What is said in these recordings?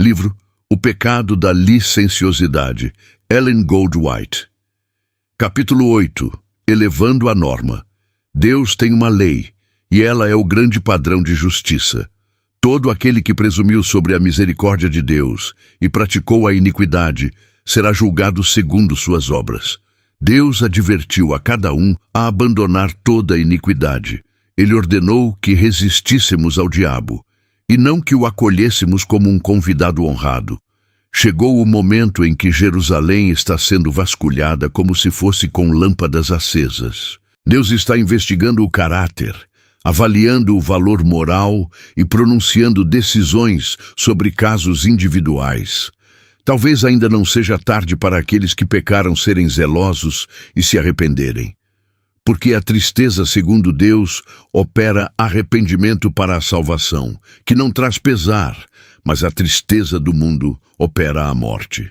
Livro O Pecado da Licenciosidade, Ellen Goldwhite. Capítulo 8. Elevando a norma. Deus tem uma lei, e ela é o grande padrão de justiça. Todo aquele que presumiu sobre a misericórdia de Deus e praticou a iniquidade será julgado segundo suas obras. Deus advertiu a cada um a abandonar toda a iniquidade. Ele ordenou que resistíssemos ao diabo, e não que o acolhêssemos como um convidado honrado. Chegou o momento em que Jerusalém está sendo vasculhada como se fosse com lâmpadas acesas. Deus está investigando o caráter, avaliando o valor moral e pronunciando decisões sobre casos individuais. Talvez ainda não seja tarde para aqueles que pecaram serem zelosos e se arrependerem. Porque a tristeza, segundo Deus, opera arrependimento para a salvação, que não traz pesar, mas a tristeza do mundo opera a morte.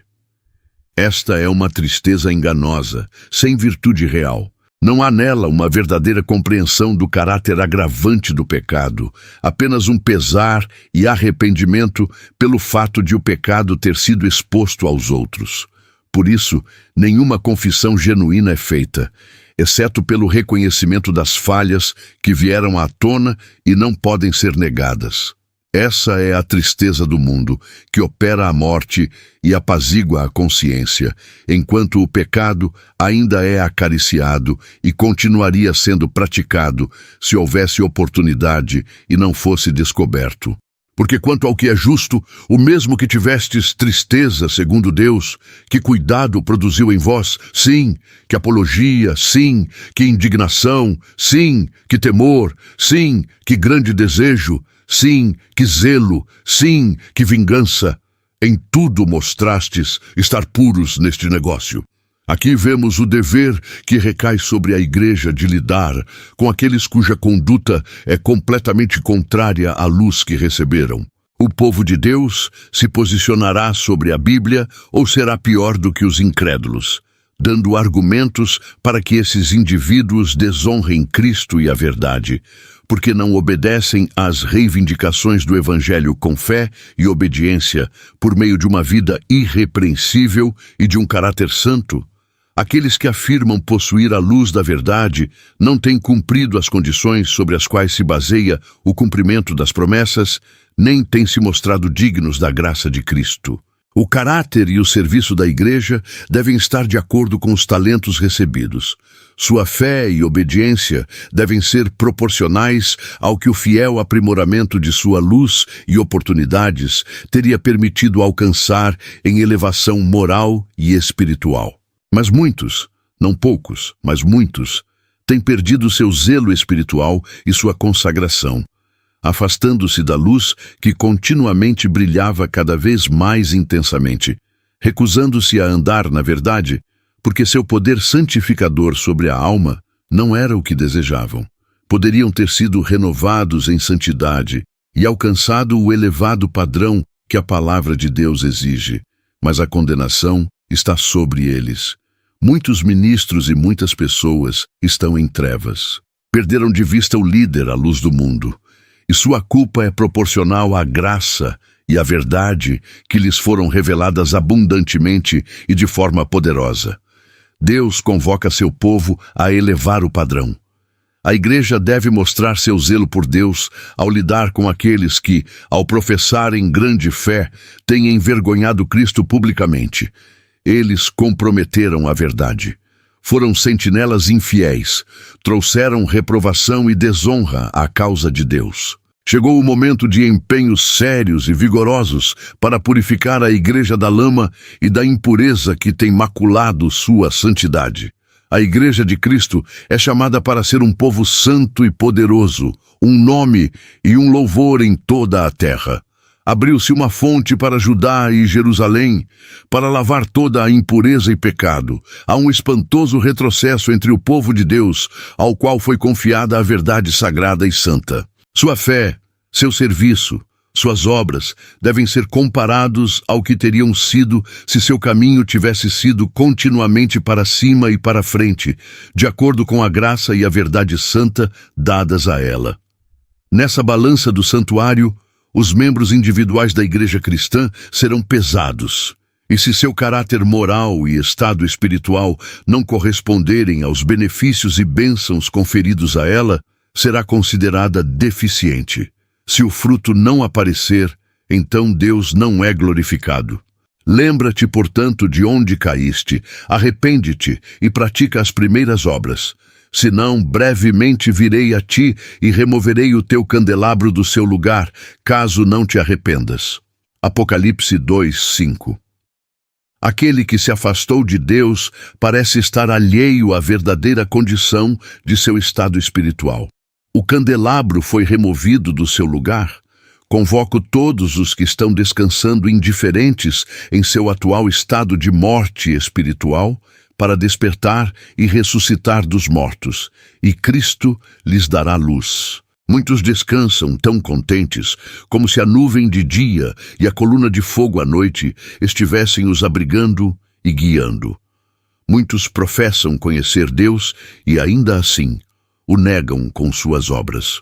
Esta é uma tristeza enganosa, sem virtude real. Não há nela uma verdadeira compreensão do caráter agravante do pecado, apenas um pesar e arrependimento pelo fato de o pecado ter sido exposto aos outros. Por isso, nenhuma confissão genuína é feita, exceto pelo reconhecimento das falhas que vieram à tona e não podem ser negadas. Essa é a tristeza do mundo, que opera a morte e apazigua a consciência, enquanto o pecado ainda é acariciado e continuaria sendo praticado se houvesse oportunidade e não fosse descoberto. Porque quanto ao que é justo, o mesmo que tivestes tristeza, segundo Deus, que cuidado produziu em vós, sim, que apologia, sim, que indignação, sim, que temor, sim, que grande desejo, sim, que zelo, sim, que vingança. Em tudo mostrastes estar puros neste negócio. Aqui vemos o dever que recai sobre a igreja de lidar com aqueles cuja conduta é completamente contrária à luz que receberam. O povo de Deus se posicionará sobre a Bíblia ou será pior do que os incrédulos, dando argumentos para que esses indivíduos desonrem Cristo e a verdade, porque não obedecem às reivindicações do Evangelho com fé e obediência por meio de uma vida irrepreensível e de um caráter santo. Aqueles que afirmam possuir a luz da verdade não têm cumprido as condições sobre as quais se baseia o cumprimento das promessas, nem têm se mostrado dignos da graça de Cristo. O caráter e o serviço da igreja devem estar de acordo com os talentos recebidos. Sua fé e obediência devem ser proporcionais ao que o fiel aprimoramento de sua luz e oportunidades teria permitido alcançar em elevação moral e espiritual. Mas muitos, não poucos, mas muitos, têm perdido seu zelo espiritual e sua consagração, afastando-se da luz que continuamente brilhava cada vez mais intensamente, recusando-se a andar na verdade, porque seu poder santificador sobre a alma não era o que desejavam. Poderiam ter sido renovados em santidade e alcançado o elevado padrão que a palavra de Deus exige, mas a condenação está sobre eles. Muitos ministros e muitas pessoas estão em trevas. Perderam de vista o líder à luz do mundo, e sua culpa é proporcional à graça e à verdade que lhes foram reveladas abundantemente e de forma poderosa. Deus convoca seu povo a elevar o padrão. A igreja deve mostrar seu zelo por Deus ao lidar com aqueles que, ao professarem grande fé, têm envergonhado Cristo publicamente. Eles comprometeram a verdade. Foram sentinelas infiéis, trouxeram reprovação e desonra à causa de Deus. Chegou o momento de empenhos sérios e vigorosos para purificar a igreja da lama e da impureza que tem maculado sua santidade. A igreja de Cristo é chamada para ser um povo santo e poderoso, um nome e um louvor em toda a terra. Abriu-se uma fonte para Judá e Jerusalém, para lavar toda a impureza e pecado. Há um espantoso retrocesso entre o povo de Deus, ao qual foi confiada a verdade sagrada e santa. Sua fé, seu serviço, suas obras devem ser comparados ao que teriam sido se seu caminho tivesse sido continuamente para cima e para frente, de acordo com a graça e a verdade santa dadas a ela. Nessa balança do santuário, Os membros individuais da igreja cristã serão pesados. E se seu caráter moral e estado espiritual não corresponderem aos benefícios e bênçãos conferidos a ela, será considerada deficiente. Se o fruto não aparecer, então Deus não é glorificado. Lembra-te, portanto, de onde caíste, arrepende-te e pratica as primeiras obras. Senão, brevemente virei a ti e removerei o teu candelabro do seu lugar, caso não te arrependas. Apocalipse 2:5. Aquele que se afastou de Deus parece estar alheio à verdadeira condição de seu estado espiritual. O candelabro foi removido do seu lugar. Convoco todos os que estão descansando indiferentes em seu atual estado de morte espiritual para despertar e ressuscitar dos mortos, e Cristo lhes dará luz. Muitos descansam tão contentes, como se a nuvem de dia e a coluna de fogo à noite estivessem os abrigando e guiando. Muitos professam conhecer Deus e ainda assim o negam com suas obras.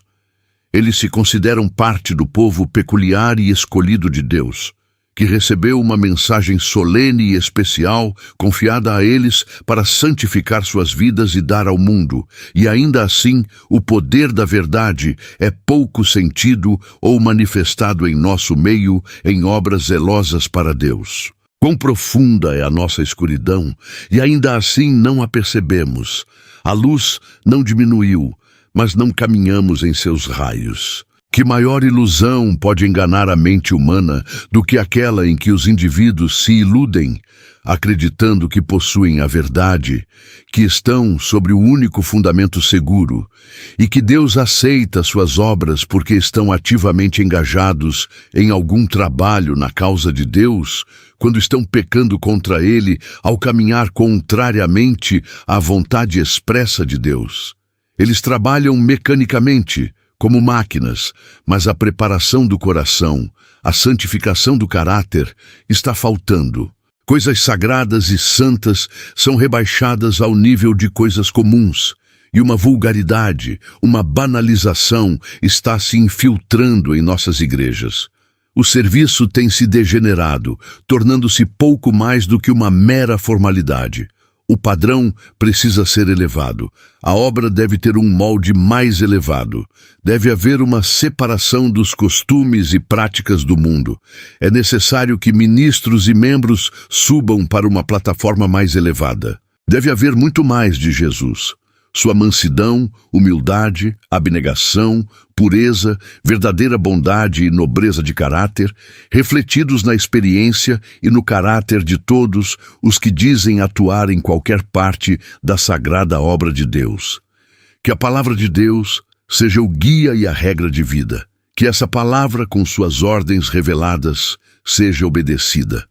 Eles se consideram parte do povo peculiar e escolhido de Deus, que recebeu uma mensagem solene e especial confiada a eles para santificar suas vidas e dar ao mundo, e ainda assim o poder da verdade é pouco sentido ou manifestado em nosso meio em obras zelosas para Deus. Quão profunda é a nossa escuridão, e ainda assim não a percebemos. A luz não diminuiu, mas não caminhamos em seus raios. Que maior ilusão pode enganar a mente humana do que aquela em que os indivíduos se iludem, acreditando que possuem a verdade, que estão sobre o único fundamento seguro, e que Deus aceita suas obras porque estão ativamente engajados em algum trabalho na causa de Deus, quando estão pecando contra Ele ao caminhar contrariamente à vontade expressa de Deus. Eles trabalham mecanicamente, como máquinas, mas a preparação do coração, a santificação do caráter, está faltando. Coisas sagradas e santas são rebaixadas ao nível de coisas comuns, e uma vulgaridade, uma banalização está se infiltrando em nossas igrejas. O serviço tem se degenerado, tornando-se pouco mais do que uma mera formalidade. O padrão precisa ser elevado. A obra deve ter um molde mais elevado. Deve haver uma separação dos costumes e práticas do mundo. É necessário que ministros e membros subam para uma plataforma mais elevada. Deve haver muito mais de Jesus. Sua mansidão, humildade, abnegação, pureza, verdadeira bondade e nobreza de caráter, refletidos na experiência e no caráter de todos os que dizem atuar em qualquer parte da sagrada obra de Deus. Que a palavra de Deus seja o guia e a regra de vida. Que essa palavra, com suas ordens reveladas, seja obedecida.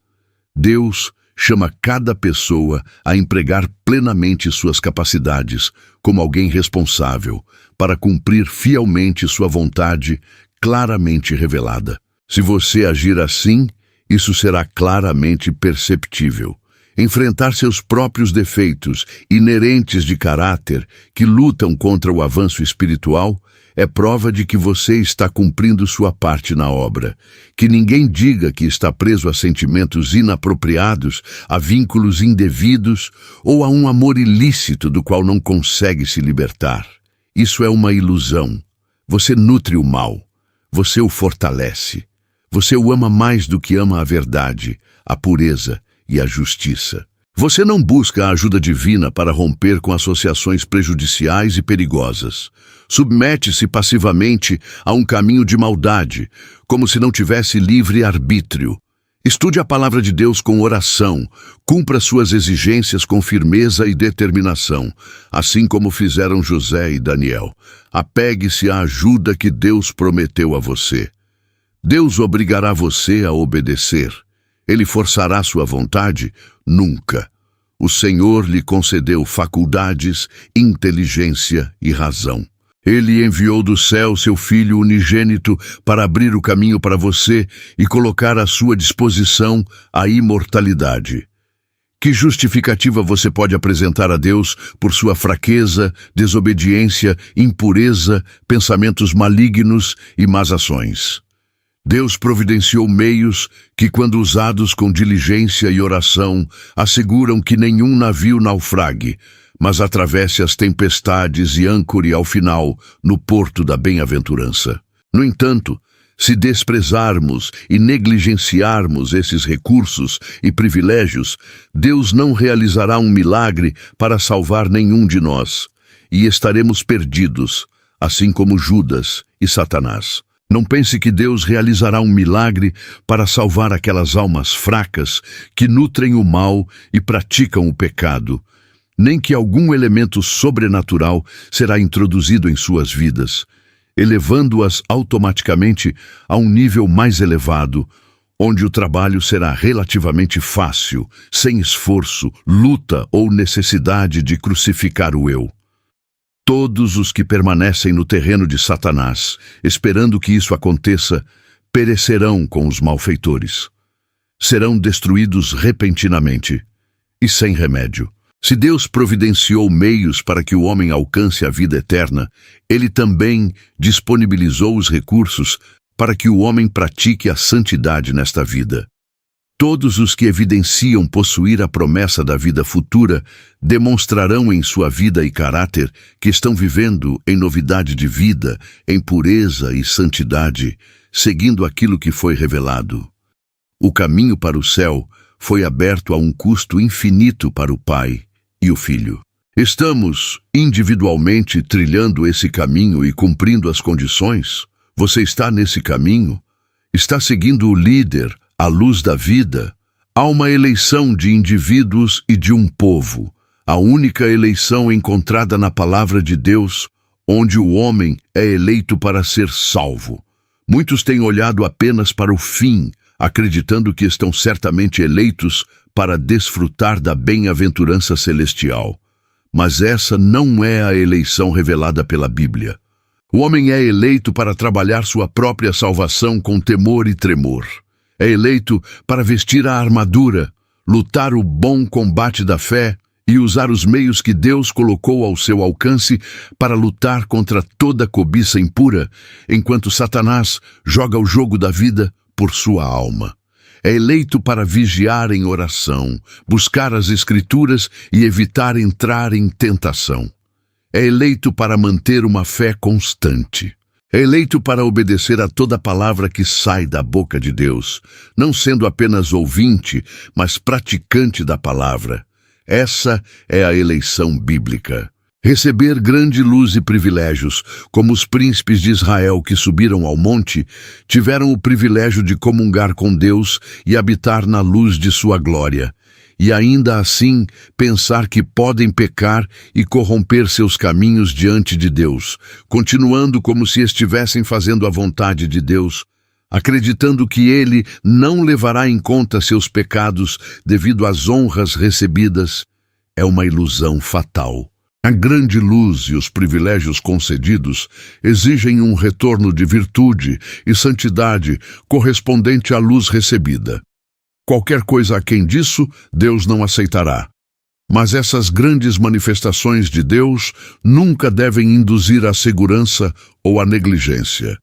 Deus chama cada pessoa a empregar plenamente suas capacidades como alguém responsável para cumprir fielmente sua vontade claramente revelada. Se você agir assim, isso será claramente perceptível. Enfrentar seus próprios defeitos inerentes de caráter que lutam contra o avanço espiritual é prova de que você está cumprindo sua parte na obra. Que ninguém diga que está preso a sentimentos inapropriados, a vínculos indevidos ou a um amor ilícito do qual não consegue se libertar. Isso é uma ilusão. Você nutre o mal. Você o fortalece. Você o ama mais do que ama a verdade, a pureza e a justiça. Você não busca a ajuda divina para romper com associações prejudiciais e perigosas. Submete-se passivamente a um caminho de maldade, como se não tivesse livre arbítrio. Estude a palavra de Deus com oração, cumpra suas exigências com firmeza e determinação, assim como fizeram José e Daniel. Apegue-se à ajuda que Deus prometeu a você. Deus obrigará você a obedecer. Ele forçará sua vontade? Nunca. O Senhor lhe concedeu faculdades, inteligência e razão. Ele enviou do céu seu Filho unigênito para abrir o caminho para você e colocar à sua disposição a imortalidade. Que justificativa você pode apresentar a Deus por sua fraqueza, desobediência, impureza, pensamentos malignos e más ações? Deus providenciou meios que, quando usados com diligência e oração, asseguram que nenhum navio naufrague, mas atravesse as tempestades e âncore ao final no porto da bem-aventurança. No entanto, se desprezarmos e negligenciarmos esses recursos e privilégios, Deus não realizará um milagre para salvar nenhum de nós, e estaremos perdidos, assim como Judas e Satanás. Não pense que Deus realizará um milagre para salvar aquelas almas fracas que nutrem o mal e praticam o pecado, nem que algum elemento sobrenatural será introduzido em suas vidas, elevando-as automaticamente a um nível mais elevado, onde o trabalho será relativamente fácil, sem esforço, luta ou necessidade de crucificar o eu. Todos os que permanecem no terreno de Satanás, esperando que isso aconteça, perecerão com os malfeitores. Serão destruídos repentinamente e sem remédio. Se Deus providenciou meios para que o homem alcance a vida eterna, Ele também disponibilizou os recursos para que o homem pratique a santidade nesta vida. Todos os que evidenciam possuir a promessa da vida futura demonstrarão em sua vida e caráter que estão vivendo em novidade de vida, em pureza e santidade, seguindo aquilo que foi revelado. O caminho para o céu foi aberto a um custo infinito para o Pai e o Filho. Estamos individualmente trilhando esse caminho e cumprindo as condições? Você está nesse caminho? Está seguindo o líder, a luz da vida? Há uma eleição de indivíduos e de um povo, a única eleição encontrada na palavra de Deus, onde o homem é eleito para ser salvo. Muitos têm olhado apenas para o fim, acreditando que estão certamente eleitos para desfrutar da bem-aventurança celestial. Mas essa não é a eleição revelada pela Bíblia. O homem é eleito para trabalhar sua própria salvação com temor e tremor. É eleito para vestir a armadura, lutar o bom combate da fé e usar os meios que Deus colocou ao seu alcance para lutar contra toda cobiça impura, enquanto Satanás joga o jogo da vida por sua alma. É eleito para vigiar em oração, buscar as Escrituras e evitar entrar em tentação. É eleito para manter uma fé constante. É eleito para obedecer a toda palavra que sai da boca de Deus, não sendo apenas ouvinte, mas praticante da palavra. Essa é a eleição bíblica. Receber grande luz e privilégios, como os príncipes de Israel que subiram ao monte, tiveram o privilégio de comungar com Deus e habitar na luz de sua glória. E ainda assim pensar que podem pecar e corromper seus caminhos diante de Deus, continuando como se estivessem fazendo a vontade de Deus, acreditando que Ele não levará em conta seus pecados devido às honras recebidas, é uma ilusão fatal. A grande luz e os privilégios concedidos exigem um retorno de virtude e santidade correspondente à luz recebida. Qualquer coisa aquém disso, Deus não aceitará. Mas essas grandes manifestações de Deus nunca devem induzir à segurança ou à negligência.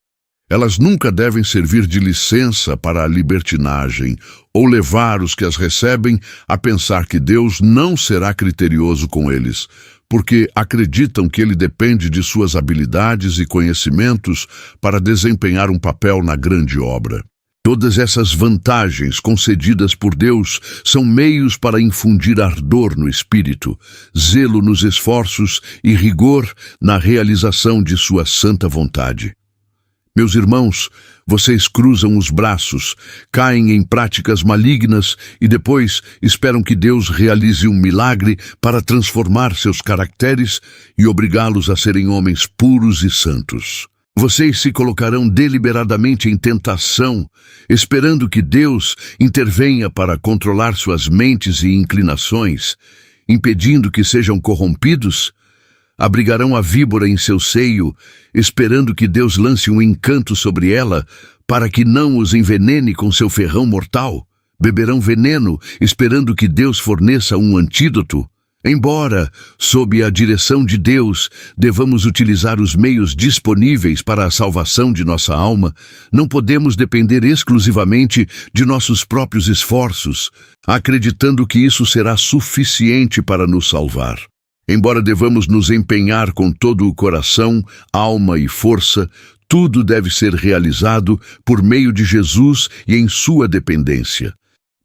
Elas nunca devem servir de licença para a libertinagem ou levar os que as recebem a pensar que Deus não será criterioso com eles, porque acreditam que Ele depende de suas habilidades e conhecimentos para desempenhar um papel na grande obra. Todas essas vantagens concedidas por Deus são meios para infundir ardor no espírito, zelo nos esforços e rigor na realização de sua santa vontade. Meus irmãos, vocês cruzam os braços, caem em práticas malignas e depois esperam que Deus realize um milagre para transformar seus caracteres e obrigá-los a serem homens puros e santos. Vocês se colocarão deliberadamente em tentação, esperando que Deus intervenha para controlar suas mentes e inclinações, impedindo que sejam corrompidos. Abrigarão a víbora em seu seio, esperando que Deus lance um encanto sobre ela, para que não os envenene com seu ferrão mortal. Beberão veneno, esperando que Deus forneça um antídoto. Embora, sob a direção de Deus, devamos utilizar os meios disponíveis para a salvação de nossa alma, não podemos depender exclusivamente de nossos próprios esforços, acreditando que isso será suficiente para nos salvar. Embora devamos nos empenhar com todo o coração, alma e força, tudo deve ser realizado por meio de Jesus e em sua dependência.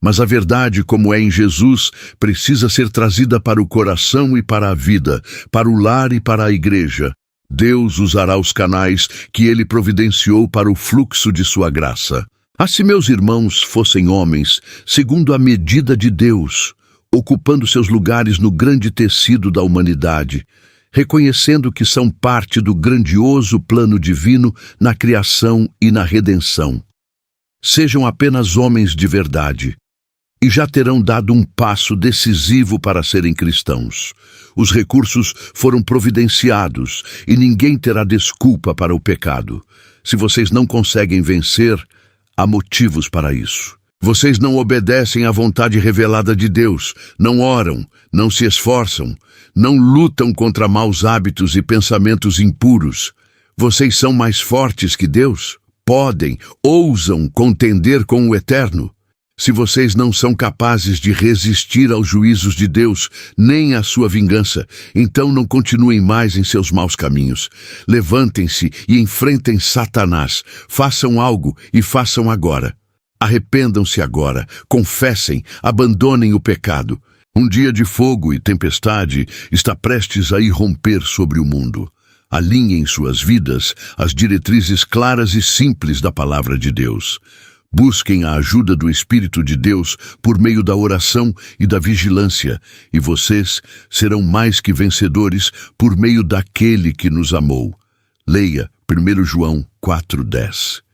Mas a verdade, como é em Jesus, precisa ser trazida para o coração e para a vida, para o lar e para a igreja. Deus usará os canais que Ele providenciou para o fluxo de sua graça. Se meus irmãos fossem homens, segundo a medida de Deus, ocupando seus lugares no grande tecido da humanidade, reconhecendo que são parte do grandioso plano divino na criação e na redenção. Sejam apenas homens de verdade, e já terão dado um passo decisivo para serem cristãos. Os recursos foram providenciados e ninguém terá desculpa para o pecado. Se vocês não conseguem vencer, há motivos para isso. Vocês não obedecem à vontade revelada de Deus, não oram, não se esforçam, não lutam contra maus hábitos e pensamentos impuros. Vocês são mais fortes que Deus? Podem, ousam contender com o Eterno? Se vocês não são capazes de resistir aos juízos de Deus, nem à sua vingança, então não continuem mais em seus maus caminhos. Levantem-se e enfrentem Satanás. Façam algo e façam agora. Arrependam-se agora, confessem, abandonem o pecado. Um dia de fogo e tempestade está prestes a irromper sobre o mundo. Alinhem suas vidas às diretrizes claras e simples da palavra de Deus. Busquem a ajuda do Espírito de Deus por meio da oração e da vigilância, e vocês serão mais que vencedores por meio daquele que nos amou. Leia 1 João 4:10.